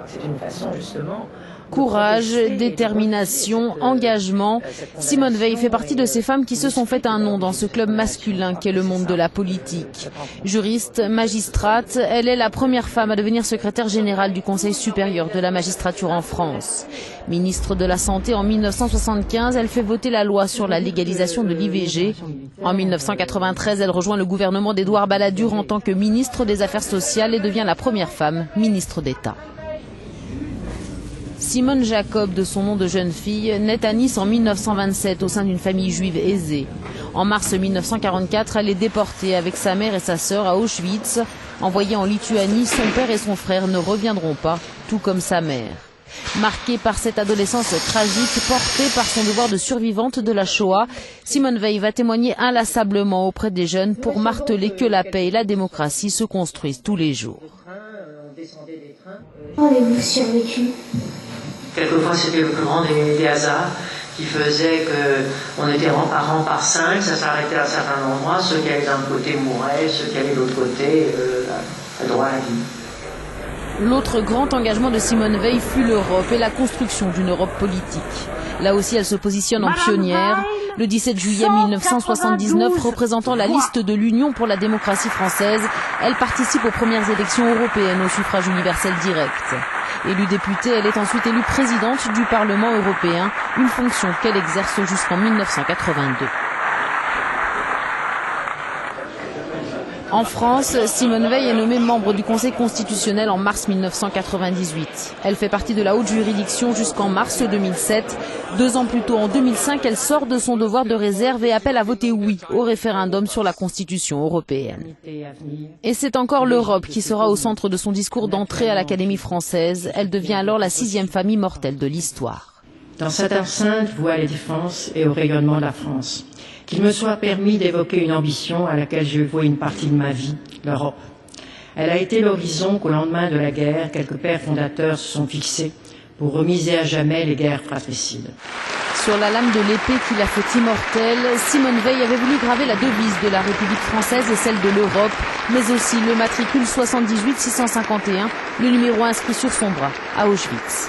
C'est une façon justement... Courage, détermination, engagement. Simone Veil fait partie de ces femmes qui se sont fait un nom dans ce club masculin qu'est le monde de la politique. Juriste, magistrate, elle est la première femme à devenir secrétaire générale du Conseil supérieur de la magistrature en France. Ministre de la Santé en 1975, elle fait voter la loi sur la légalisation de l'IVG. En 1993, elle rejoint le gouvernement d'Édouard Balladur en tant que ministre des Affaires sociales et devient la première femme ministre d'État. Simone Jacob, de son nom de jeune fille, naît à Nice en 1927 au sein d'une famille juive aisée. En mars 1944, elle est déportée avec sa mère et sa sœur à Auschwitz. Envoyée en Lituanie, son père et son frère ne reviendront pas, tout comme sa mère. Marquée par cette adolescence tragique, portée par son devoir de survivante de la Shoah, Simone Veil va témoigner inlassablement auprès des jeunes pour marteler que la paix et la démocratie se construisent tous les jours. Comment avez-vous survécu ? Quelquefois, c'était le plus grand des hasards qui faisait qu'on était rang par 5, ça s'arrêtait à un certain endroit, ceux qui allaient d'un côté mouraient, ceux qui allaient de l'autre côté, à droit à la vie. L'autre grand engagement de Simone Veil fut l'Europe et la construction d'une Europe politique. Là aussi, elle se positionne en pionnière. Le 17 juillet 1979, représentant la liste de l'Union pour la démocratie française, elle participe aux premières élections européennes au suffrage universel direct. Élue députée, elle est ensuite élue présidente du Parlement européen, une fonction qu'elle exerce jusqu'en 1982. En France, Simone Veil est nommée membre du Conseil constitutionnel en mars 1998. Elle fait partie de la haute juridiction jusqu'en mars 2007. 2 ans plus tôt, en 2005, elle sort de son devoir de réserve et appelle à voter oui au référendum sur la Constitution européenne. Et c'est encore l'Europe qui sera au centre de son discours d'entrée à l'Académie française. Elle devient alors la 6e famille mortelle de l'histoire. Dans cette enceinte, voix à la défense et au rayonnement de la France. Qu'il me soit permis d'évoquer une ambition à laquelle je vois une partie de ma vie, l'Europe. Elle a été l'horizon qu'au lendemain de la guerre, quelques pères fondateurs se sont fixés pour remiser à jamais les guerres fratricides. Sur la lame de l'épée qui l'a fait immortelle, Simone Veil avait voulu graver la devise de la République française et celle de l'Europe, mais aussi le matricule 78 651, le numéro inscrit sur son bras à Auschwitz.